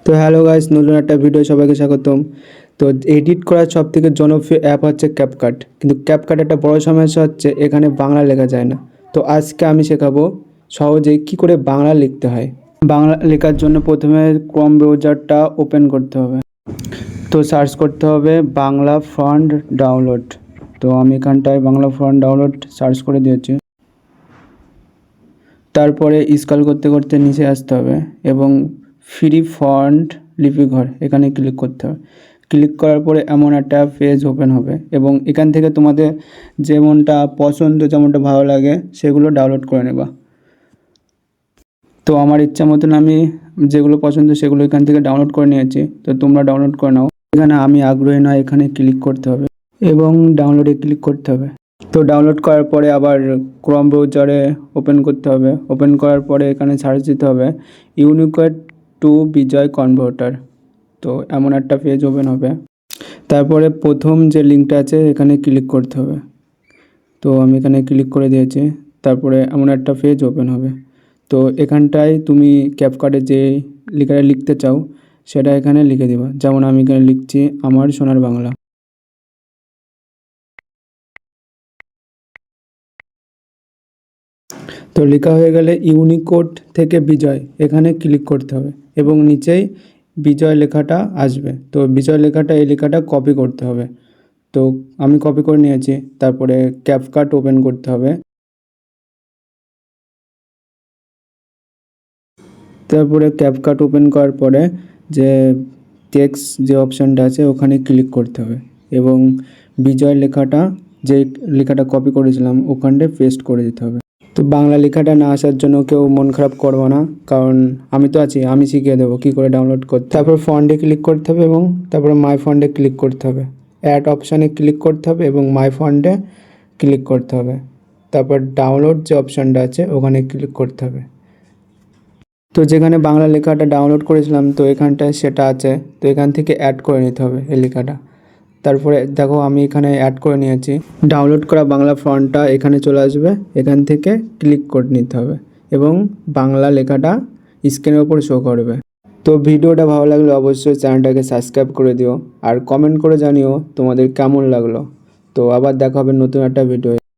তো hello guys, নতুন একটা ভিডিও সবাইকে স্বাগতম। তো এডিট করার সবথেকে জনপ্রিয় অ্যাপ হচ্ছে ক্যাপকাট, কিন্তু ক্যাপকাট একটা বড় সমস্যা হচ্ছে এখানে বাংলা লেখা যায় না। তো আজকে আমি শেখাবো সহজেই কি করে বাংলা লিখতে হয়। বাংলা লেখার জন্য প্রথমে ক্রোম ব্রাউজারটা ওপেন করতে হবে। তো সার্চ করতে হবে বাংলা ফন্ট ডাউনলোড। তো আমি এখানটায় বাংলা ফন্ট ডাউনলোড সার্চ করে দিয়েছি। তারপরে স্ক্রল করতে করতে নিচে আসতে হবে এবং ফ্রি ফন্ট লিপিঘর এখানে ক্লিক করতে হবে। ক্লিক করার পরে এমন একটা পেজ ওপেন হবে এবং এখান থেকে তোমাদের যেমনটা পছন্দ, যেমনটা ভালো লাগে সেগুলো ডাউনলোড করে নেবা। তো আমার ইচ্ছা মতন আমি যেগুলো পছন্দ সেগুলো এখান থেকে ডাউনলোড করে নিয়েছি। তো তোমরা ডাউনলোড করে নাও। এখানে আমি আগ্রহী নয়, এখানে ক্লিক করতে হবে এবং ডাউনলোডে ক্লিক করতে হবে। তো ডাউনলোড করার পরে আবার ক্রোম ব্রাউজারে ওপেন করতে হবে। ওপেন করার পরে এখানে সার্চ দিতে হবে ইউনিকোড টু বিজয় কনভার্টার। তো এমন একটা পেজ ওপেন হবে। তারপরে প্রথম যে লিঙ্কটা আছে এখানে ক্লিক করতে হবে। তো আমি এখানে ক্লিক করে দিয়েছি। তারপরে এমন একটা পেজ ওপেন হবে। তো এখানটায় তুমি ক্যাপকাটে যে লেখাটা লিখতে চাও সেটা এখানে লিখে দিবা। যেমন আমি এখানে লিখছি আমার সোনার বাংলা। তো লেখা হয়ে গেলে ইউনিকোড থেকে বিজয় এখানে ক্লিক করতে হবে এবং নিচেই বিজয় লেখাটা আসবে। তো বিজয় লেখাটা, এই লেখাটা কপি করতে হবে। তো আমি কপি করে নিয়েছি। তারপরে ক্যাপকাট ওপেন করতে হবে। তারপরে ক্যাপকাট ওপেন করার পরে যে টেক্সট যে অপশানটা আছে ওখানে ক্লিক করতে হবে এবং বিজয় লেখাটা, যে লেখাটা কপি করেছিলাম ওখানটায় পেস্ট করে দিতে হবে। তো বাংলা লেখাটা না আসার জন্য কেউ মন খারাপ করবো না, কারণ আমি তো আছি, আমি শিখিয়ে দেবো কী করে ডাউনলোড করতে। তারপর ফন্টে ক্লিক করতে হবে এবং তারপরে মাই ফন্টে ক্লিক করতে হবে। অ্যাড অপশানে ক্লিক করতে হবে এবং মাই ফন্টে ক্লিক করতে হবে। তারপর ডাউনলোড যে অপশানটা আছে ওখানে ক্লিক করতে হবে। তো যেখানে বাংলা লেখাটা ডাউনলোড করেছিলাম তো এখানটায় সেটা আছে। তো এখান থেকে অ্যাড করে নিতে হবে এই লেখাটা। তারপরে দেখো আমি এখানে অ্যাড করে নিয়েছি। ডাউনলোড করা বাংলা ফন্টটা এখানে চলে আসবে। এখান থেকে ক্লিক করে নিতে হবে এবং বাংলা লেখাটা স্ক্রিনের ওপর শো করবে। তো ভিডিওটা ভালো লাগলে অবশ্যই চ্যানেলটাকে সাবস্ক্রাইব করে দিও আর কমেন্ট করে জানিও তোমাদের কেমন লাগলো। তো আবার দেখা হবে নতুন একটা ভিডিও।